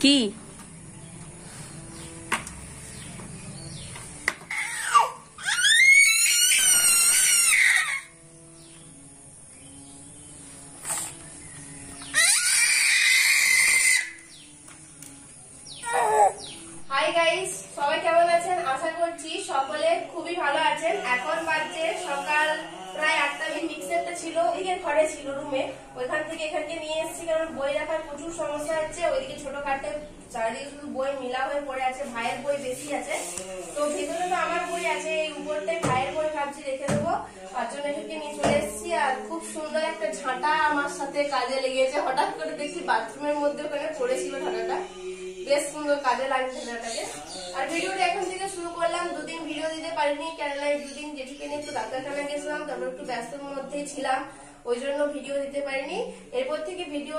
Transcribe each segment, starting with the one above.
কি hi guys, সবাই কেমন আছেন? আশা করছি সকলে খুবই ভালো আছেন। এখন বাজে সকাল প্রায় 8টা। মিক্সারটা ছিল ওইদিকে ঘরে ছিল রুমে, ওইখান থেকে এখানকে নিয়ে এসেছি কারণ বই রাখার প্রচুর সমস্যা হচ্ছে। ওইদিকে ছোট খাটে চারিদিকে শুধু বই মিলা হয়ে পড়ে আছে, ভাইয়ের বই বেশি আছে। তো ভেতরে তো আমার বই আছে, এই উপরটায় ভাইয়ের বই ভাবছি রেখে দেবো, তার জন্য এখানকে নিয়ে চলে এসেছি। আর খুব সুন্দর একটা ঝাঁটা আমার সাথে কাজে লেগেছে। হঠাৎ করে দেখছি বাথরুমের মধ্যে ওখানে পড়েছিল ঝাঁটাটা, বেশ সুন্দর কাজে লাগছে ঝাঁটাটাকে। আর ভিডিওটা এখন থেকে শুরু করলাম। দুদিন ভিডিও দিতে পারিনি, কেননা দুদিন জেঠিকে নিয়ে একটু ডাক্তারখানা গেছিলাম, তারপর একটু ব্যস্তর মধ্যেই ছিলাম, ওই জন্য ভিডিও দিতে পারিনি। এরপর থেকে ভিডিও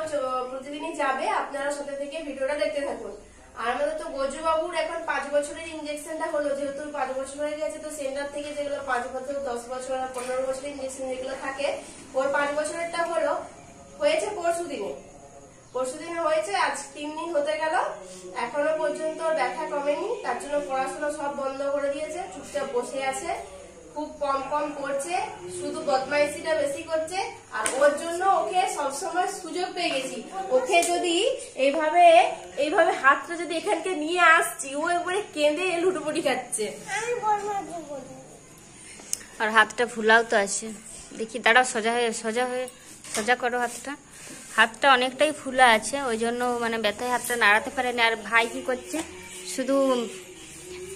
প্রতিদিনই যাবে, আপনারা সাথে থেকে ভিডিওটা দেখতে থাকুন। আর আমাদের তো গজু বাবুর এখন 5 বছরের ইঞ্জেকশনটা হলো, যেহেতু 5 বছর হয়ে গেছে, তো সেন্টার থেকে যেগুলো 5 বছর 10 বছর আর 15 বছরের ইঞ্জেকশন যেগুলো থাকে, ওর 5 বছরেরটা হলো হয়েছে পরশুদিনে হয়েছে। আজ 3 দিন হতে গেল, এখনো পর্যন্ত ব্যথা কমেনি। তার জন্য পড়াশোনা সব বন্ধ করে দিয়েছে, চুপচাপ বসে আছে, খুব কম করছে, শুধু বদমাইশিটা বেশি করছে। আর ওর জন্য ওকে সবসময় সুযোগ পেয়ে গেছি, ওকে যদি এইভাবে হাতটা যদি এখানকে নিয়ে আসছি, ও একবারে কেঁদে লুটোপুটি খাচ্ছে। আর হাতটা ফুলাও তো আছে, দেখি দাঁড়াও, সোজা করো হাতটা অনেকটাই ফুলা আছে, ওই জন্য মানে ব্যথায় হাতটা নাড়াতে পারেনি। আর ভাই কি করছে, শুধু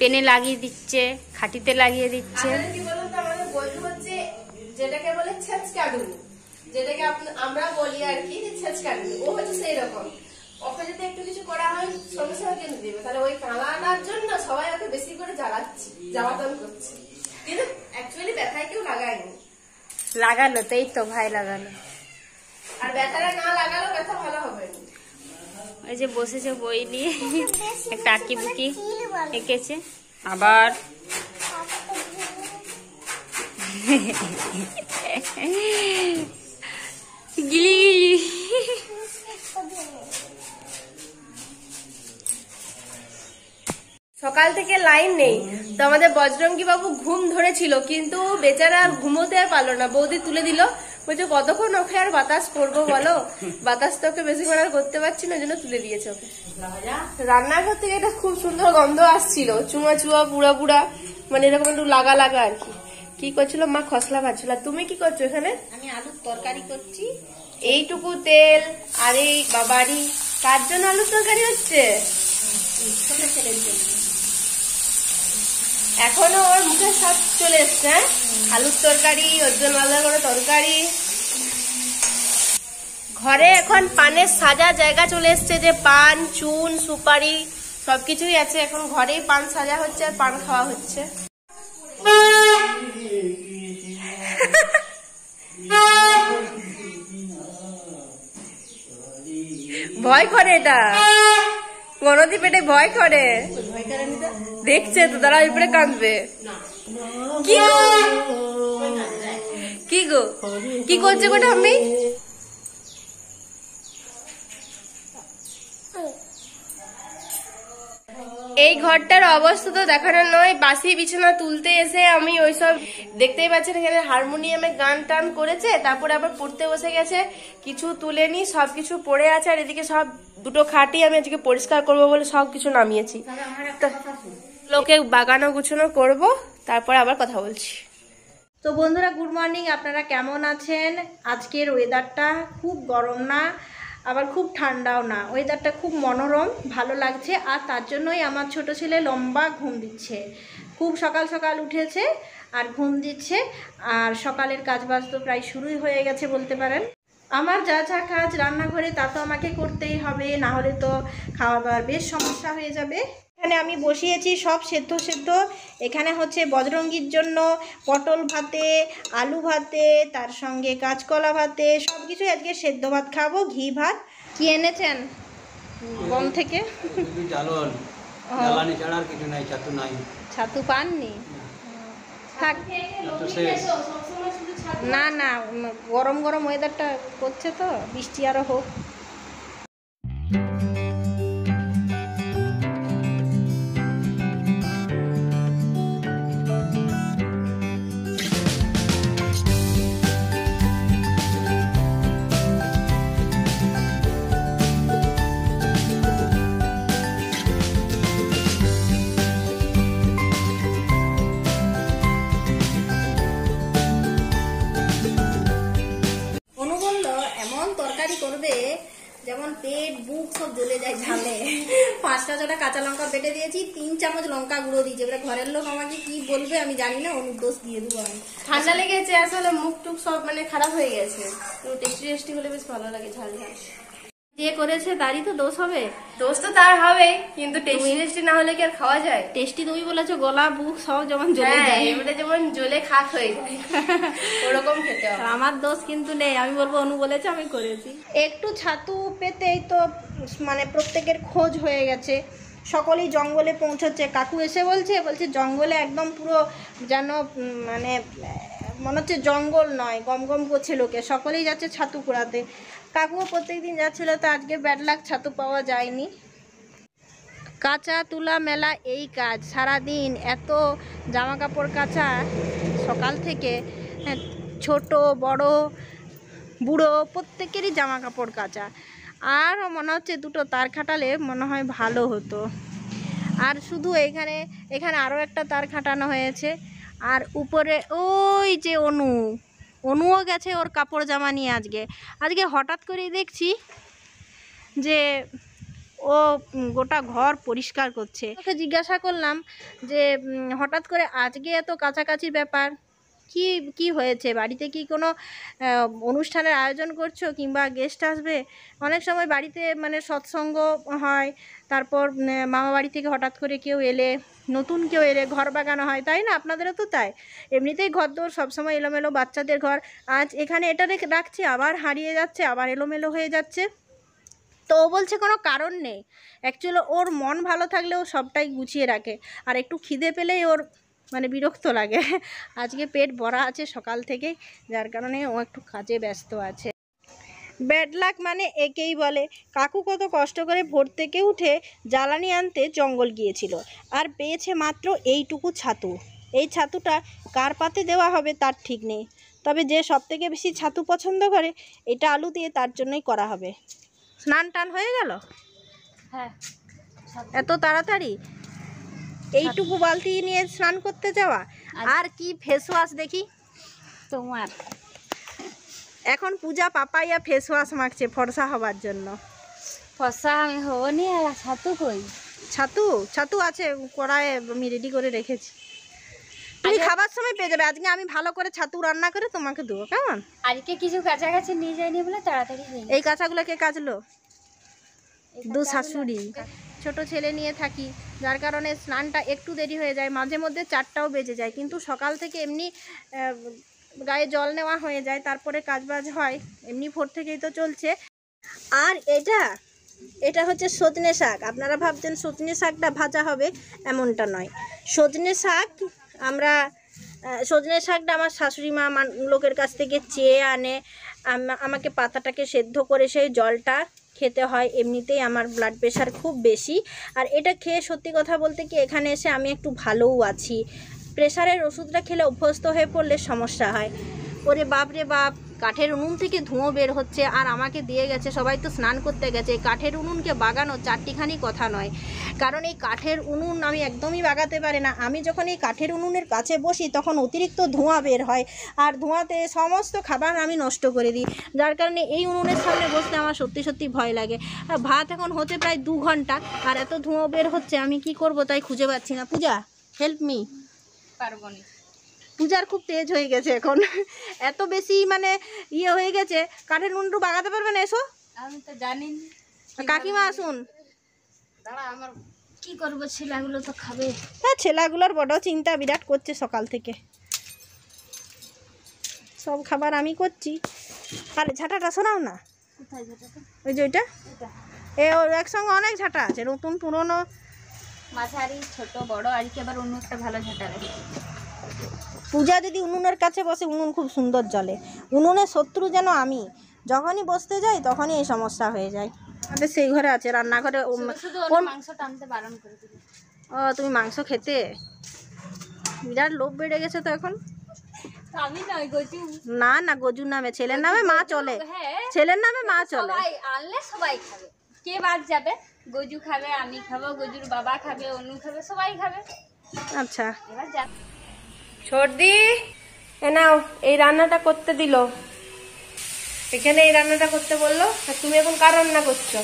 পেনে লাগিয়ে দিচ্ছে, খাটিতে লাগিয়ে দিচ্ছে। কি বলুন তো, আমাদের বলতে হচ্ছে যেটাকে বলে ছেচকাডুনি, যেটাকে আমরা বলি আর কি ছেচকাডুনি, ও হচ্ছে সেই রকম। ওকে যদি একটু কিছু করা হয় সঙ্গে সঙ্গে কেন দিবে, তাহলে ওই কাঁদানোর জন্য সবাই ওকে বেশি করে জ্বালাতন করছে, কিন্তু অ্যাকচুয়ালি ব্যথায় কেউ লাগায়নি। লাগালো তো, এই তো ভাই লাগালো। আর ব্যথাটা না লাগালো ব্যথা ভালো হবে না। ওই যে বসেছে বই নিয়ে, একটা আঁকি বুকি এঁকেছে আবার। গিলি সকাল থেকে লাইন নেই, তো আমাদের বজরঙ্গী বাবু ঘুম ধরেছিল, কিন্তু বেচারা আর ঘুমোতে আর পারলো না। বৌদি তুলে দিল, বলছে কতক্ষণ ওকে আর বাতাস করবো বলো, বাতাস তো ওকে বেশিক্ষণ আর করতে পারছি না, ওই জন্য তুলে দিয়েছে ওকে। রান্নাঘর থেকে একটা খুব সুন্দর গন্ধ আসছিল, চুয়া পুরা, মানে এরকম একটু লাগা আর কি। কি করছিল মা? খসলা ভাজছিল। তুমি কি করছো এখানে? আমি আলুর তরকারি করছি। এইটুকু তেল আর এই বাবারি, কার জন্য আলুর তরকারি হচ্ছে? ছোট ছেলের জন্য। এখনো ওর মুখের স্বাদ চলে এসছে, আলুর তরকারি, ওর জন্য আলাদা করে তরকারি। ঘরে এখন পানের সাজা জায়গা চলে এসছে, যে পান, চুন, সুপারি সবকিছুই আছে। এখন ঘরেই পান সাজা হচ্ছে আর পান খাওয়া হচ্ছে। ভয় করে এটা, গণদীপ এটা ভয় করে, দেখছে তো, তারা এরপরে কাঁদবে। কি গো কি করছে গোটা? আমি এই ঘরটার অবস্থা তো দেখানোর নয়। বাসি বিছানা তুলতে এসে আমি ওইসব দেখতেই পাচ্ছেন, এখানে হারমোনিয়ামে গান টান করেছে, তারপরে আবার পড়তে বসে গেছে, কিছু তুলেনি, সবকিছু পড়ে আছে। আর এদিকে সব দুটো খাটই আমি আজকে পরিষ্কার করবো বলে সবকিছু নামিয়েছি। লোকে বাগানো গুছানো করবো, তারপরে আবার কথা বলছি। তো বন্ধুরা, গুড মর্নিং। আপনারা কেমন আছেন? আজকের ওয়েদারটা খুব গরম না, আবার খুব ঠান্ডাও না, ওয়েদারটা খুব মনোরম, ভালো লাগছে। আর তার জন্যই আমার ছোট ছেলে লম্বা ঘুম দিচ্ছে, খুব সকাল সকাল উঠেছে আর ঘুম দিচ্ছে। আর সকালের কাজবাজ তো প্রায় শুরুই হয়ে গেছে বলতে পারেন। আমার যা কাজ রান্নাঘরে তা তো আমাকে করতেই হবে, না হলে তো খাওয়া দাওয়ার বেশ সমস্যা হয়ে যাবে। এখানে আমি বসিয়েছি সব সেদ্ধ। এখানে হচ্ছে বজরঙ্গীর জন্য পটল ভাতে, আলু ভাতে, তার সঙ্গে কাঁচকলা ভাতে, সব কিছুই আজকে সেদ্ধ ভাত খাবো, ঘি ভাত। কি এনেছেন বন থেকে? ছাতু পাননি? থাক না, গরম ওয়েদারটা করছে তো, বৃষ্টি আরো হোক। সব জ্বলে যায় ঝালে। 5টা-6টা কাঁচা লঙ্কা বেটে দিয়েছি, 3 চামচ লঙ্কা গুঁড়ো দিয়েছি। এবারে ঘরের লোক আমাকে কি বলবে আমি জানি না, অনুদোষ দিয়ে দেবো আমি। ঠান্ডা লেগেছে আসলে, মুখ টুক সব মানে খারাপ হয়ে গেছে। টেস্টি টেস্টি হলে বেশ ভালো লাগে ঝাল ঝাল। যে করেছে তারই তো দোষ হবে। দোষ তো তার হবে, কিন্তু টেস্টি টেস্টি না হলে কি আর খাওয়া যায়? টেস্টি তুমি বলেছো, গলা বুক সব যেমন জ্বলে যায়, এবারে যেমন জ্বলে খাক হয়ে যায় ওরকম খেতে হবে। আমার দোষ কিন্তু নেই, আমি বলবো অনু বলেছে আমি করেছি। একটু ছাতু পেতেই তো মানে প্রত্যেকের খোঁজ হয়ে গেছে, সকলেই জঙ্গলে পৌঁছচ্ছে। কাকু এসে বলছে জঙ্গলে একদম পুরো যেন মানে মনে হচ্ছে জঙ্গল নয়, গম গম করছে লোকে, সকলেই যাচ্ছে ছাতু কুড়াতে। কাকুও প্রত্যেকদিন যাচ্ছিল, তো আজকে ব্যাড লাক, ছাতু পাওয়া যায়নি। কাঁচা তুলা মেলা এই কাজ সারাদিন, এত জামা কাপড় কাচা সকাল থেকে, ছোট বড় বুড়ো প্রত্যেকেরই জামা কাপড় কাচা। আর মনে হচ্ছে দুটো তার খাটালে মনে হয় ভালো হতো। আর শুধু এখানে আরও একটা তার খাটানো হয়েছে। আর উপরে ওই যে অনুও গেছে ওর কাপড় জামা নিয়ে। আজকে হঠাৎ করেই দেখছি যে ও গোটা ঘর পরিষ্কার করছে। ওকে জিজ্ঞাসা করলাম যে হঠাৎ করে আজকে এত কাছাকাছি ব্যাপার, কি হয়েছে? বাড়িতে কি কোনো অনুষ্ঠানের আয়োজন করছো কিংবা গেস্ট আসবে? অনেক সময় বাড়িতে মানে সৎসঙ্গ হয়, তারপর মামা বাড়ি থেকে হঠাৎ করে কেউ এলে, নতুন কেউ এলে ঘর বাগানো হয়, তাই না? আপনাদেরও তো তাই। এমনিতেই ঘর দোর সবসময় এলোমেলো, বাচ্চাদের ঘর আজ এখানে এটা রাখছি, আবার হারিয়ে যাচ্ছে, আবার এলোমেলো হয়ে যাচ্ছে। তো ও বলছে কোনো কারণ নেই, অ্যাকচুয়ালি ওর মন ভালো থাকলে ও সবটাই গুছিয়ে রাখে, আর একটু খিদে পেলেই ওর মানে বিরক্ত লাগে। আজকে পেট ভরা আছে সকাল থেকে, যার কারণে ও একটু কাজে ব্যস্ত আছে। ব্যাড লাক মানে একেই বলে। কাকু কত কষ্ট করে ভোর থেকে উঠে জ্বালানি আনতে জঙ্গল গিয়েছিল, আর পেয়েছে মাত্র এইটুকু ছাতু। এই ছাতুটা কার পাতে দেওয়া হবে তার ঠিক নেই, তবে যে সবথেকে বেশি ছাতু পছন্দ করে এটা আলু দিয়ে, তার জন্যই করা হবে। স্নান টান হয়ে গেল? হ্যাঁ, এত তাড়াতাড়ি এইটুকু বালতি নিয়ে স্নান করতে যাওয়া। আর কি ফেস ওয়াশ দেখি তোমার। এখন পূজা পাপাইয়া ফেস ওয়াশ মাখছে ফর্সা হবার জন্য। ফসা আমি হবনি। আর ছাতু কই? ছাতু আছে কড়াইয়ে, আমি রেডি করে রেখেছি, তুমি খাবার সময় পেয়ে যাবে। আজকে আমি ভালো করে ছাতু রান্না করে তোমাকে দেবো, কেমন? আজকে কিছু কাছাকাছি নিয়ে যায়নি বলে তাড়াতাড়ি হয়ে এই কাঁচাগুলো কে কাচলো? দু শাশুড়ি। ছোট ছেলে নিয়ে থাকি, যার কারণে স্নানটা একটু দেরি হয়ে যায়, মাঝে মধ্যে 4টাও বেজে যায়, কিন্তু সকাল থেকে এমনি গায়ে জল নেওয়া হয়ে যায়, তারপরে কাজবাজ হয়, এমনি ভোর থেকেই তো চলছে। আর এটা হচ্ছে সজনে শাক। আপনারা ভাবছেন সজনে শাকটা ভাজা হবে, এমনটা নয়। সজনে শাকটা আমার শাশুড়ি মা লোকের কাছ থেকে চেয়ে আনে, আমাকে পাতাটাকে সেদ্ধ করে সেই জলটা খেতে হয়। এমনিতেই আমার ব্লাড প্রেশার খুব বেশি, আর এটা খেয়ে সত্যি কথা বলতে কি এখানে এসে আমি একটু ভালোও আছি। প্রেশারের ওষুধটা খেলে অভ্যস্ত হয়ে পড়লে সমস্যা হয়। ওরে বাপ রে বাপ, কাঠের উনুন থেকে ধোঁয়া বের হচ্ছে, আর আমাকে দিয়ে গেছে, সবাই তো স্নান করতে গেছে। কাঠের উনুনকে বাগানো চারটিখানি কথা নয়, কারণ এই কাঠের উনুন আমি একদমই বাগাতে পারি না। আমি যখন এই কাঠের উনুনের কাছে বসি তখন অতিরিক্ত ধোঁয়া বের হয়, আর ধোঁয়াতে সমস্ত খাবার আমি নষ্ট করে দিই, যার কারণে এই উনুনের সামনে বসতে আমার সত্যি ভয় লাগে। ভাত এখন হতে প্রায় 2 ঘন্টা, আর এত ধোঁয়া বের হচ্ছে, আমি কি করব তাই খুঁজে পাচ্ছি না। পূজা, হেল্প মি। পারবো না। পূজার খুব তেজ হয়ে গেছে এখন, এত বেশি মানে হয়ে গেছে, কাঠের উনুনটা বাগাতে পারবে না? এসো। আমি তো জানি না। কাকিমা আসুন। দাঁড়া, আমার কি করবো, ছেলেগুলো তো খাবে। হ্যাঁ, ছেলেগুলোর বড় চিন্তা বিরাট করছে সকাল থেকে, সব খাবার আমি করছি। আর ঝাঁটাটা শোনাও না, কোথায় ঝাঁটাটা? ওই যে ওইটা, ওর একসঙ্গে অনেক ঝাঁটা আছে, নতুন পুরনো, মাঝারি, ছোট, বড়, আর কি আবার অন্য একটা ভালো ঝাঁটা আছে। পূজা যদি উনুনের কাছে বসে, উনুন খুব সুন্দর জ্বলে। উনুনের শত্রু যেন আমি, যখনই বসতে যাই তখনই এই সমস্যা হয়ে যায়। আমাদের সেই ঘরে আছে, রান্নাঘরে। মাংস টানতে বারণ করে দিল। ও, তুমি মাংস খেতে? বিরাট লোভ বেড়ে গেছে তো এখন। আমি নয়, গজু। না, গজুর নামে, ছেলের নামে মা চলে। ছেলের নামে মা চলে। সবাই আনলে সবাই খাবে, কে বাদ যাবে? গজু খাবে, আমি খাবো, গজুর বাবা খাবে, অনু খাবে, সবাই খাবে। আচ্ছা, এবার যা। সর্দি, নাও এই রান্নাটা করতে দিল, এখানে এই রান্নাটা করতে বললো, আর তুমি এখন কার রান্না করছো?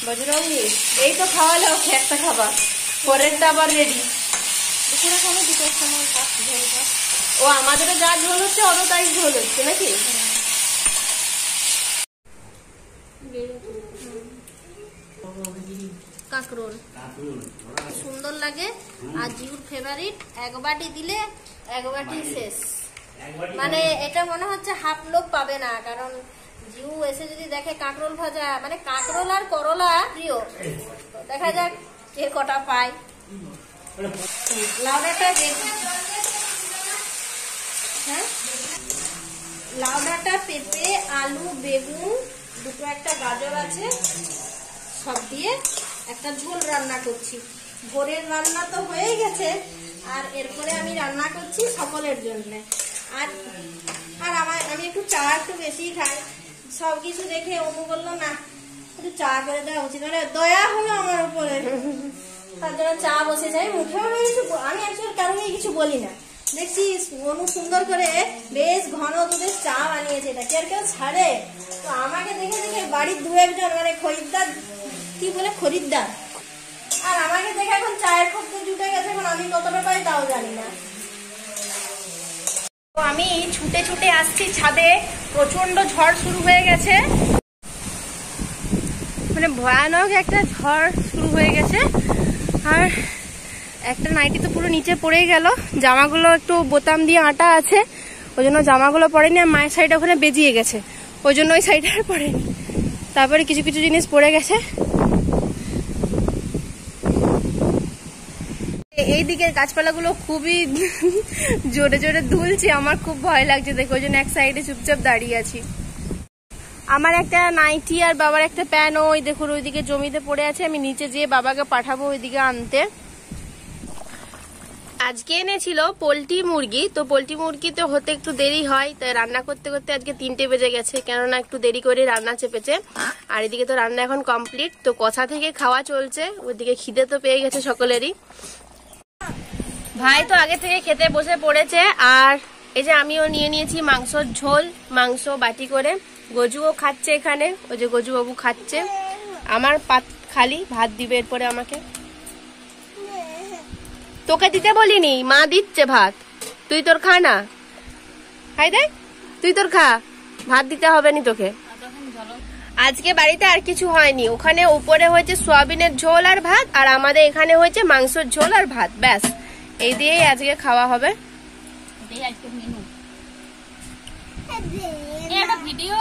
বজরঙ্গি এই তো খাওয়ালে ওকে একটা খাবার, পরেরটা আবার রেডি। দুপুরে খাবো, দুটোর সময় ভাত, ঝোল ভাত। ও আমাদেরও যা ঝোল হচ্ছে অত তাই ঝোল হচ্ছে নাকি? কাঁকরোল সুন্দর লাগে, আর জিউর ফেভারিট। এক বাটি দিলে এক বাটি শেষ, মানে এটা মনে হচ্ছে হাফ লোক পাবে না, কারণ জিউ এসে যদি দেখে কাঁকরোল ভাজা, মানে কাঁকরোল আর করলা প্রিয়, দেখা যাক কে কটা পায়। লাউ ডাঁটা, হ্যাঁ লাউ ডাঁটা, পেঁপে, আলু, বেগুন, দুটো একটা গাজর আছে, সব দিয়ে একটা ঝোল রান্না করছি। ভোরের রান্না তো হয়ে গেছে, আর এরপরে আমি রান্না করছি সকলের জন্য। আর আর আমি একটু চা একটু বেশি খাই, সবকিছু দেখে অনু বললো না একটু চা করে দেওয়া উচিত, মানে দয়া হলো আমার উপরে, তার জন্য চা বসে যাই। মুখেও আমি অ্যাকচুয়ালি কারণে কিছু বলি না, দেখছি অনু সুন্দর করে বেশ ঘন দুধের চা বানিয়েছে, এটা কি আর কেউ ছাড়ে? তো আমাকে দেখে দেখে বাড়ির দু একজন মানে খরিদ্দার, কি বলে খরিদ্দার, আর আমাকে দেখে এখন চায়ের খপ্তে জুটে গেছে, এখন আমি কতটা পাই তাও জানি না। তো আমি ছুটে ছুটে আসছি ছাদে, প্রচন্ড ঝড় শুরু হয়ে গেছে, মানে ভয়ানক একটা ঝড় শুরু হয়ে গেছে। আর একটা নাইটি তো পুরো নিচে পড়ে গেল, জামাগুলো একটু বোতাম দিয়ে আটা আছে, ওই জন্য জামাগুলো পড়েনি, আর মায়ের সাইড ওখানে বেজিয়ে গেছে, ওই জন্য ওই সাইডে আর পড়েনি। তারপরে কিছু কিছু জিনিস পড়ে গেছে। এই দিকের গাছপালাগুলো খুবই জোরে জোরে দুলছে, আমার খুব ভয় লাগছে দেখে, ওই জন্য এক সাইডে চুপচাপ দাঁড়িয়ে আছি। আমার একটা নাইটি আর বাবার একটা প্যান ওই দেখুন ওইদিকে জমিতে পড়ে আছে, আমি নিচে যেয়ে বাবাকে পাঠাবো ওইদিকে আনতে। আজকে এনেছিল পোলট্রি মুরগি, তো পোলট্রি মুরগি তো হতে একটু দেরি হয়, তাই রান্না করতে করতে আজকে 3টে বেজে গেছে, কেননা একটু দেরি করে রান্না চেপেছে। আর এদিকে তো রান্না এখন কমপ্লিট, তো কষা থেকে খাওয়া চলছে, ওইদিকে খিদে তো পেয়ে গেছে সকলেরই। ভাই তো আগে থেকে খেতে বসে পড়েছে, আর এই যে আমিও নিয়ে নিয়েছি মাংসর ঝোল, মাংস বাটি করে। গজুও খাচ্ছে এখানে, ওই যে গজু বাবু খাচ্ছে। আমার পাত খালি, ভাত দিবে এরপরে আমাকে। তোকে দিতে বলিনি, মা দিচ্ছে ভাত, তুই তোর খা না, খাই দে, তুই তোর খা, ভাত দিতে হবে নি তোকে। আজকে বাড়িতে আর কিছু হয়নি, ওখানে উপরে হয়েছে সোয়াবিনের ঝোল আর ভাত, আর আমাদের এখানে হয়েছে মাংসের ঝোল আর ভাত, ব্যাস এই দিয়েই আজকে খাওয়া হবে। ভিডিও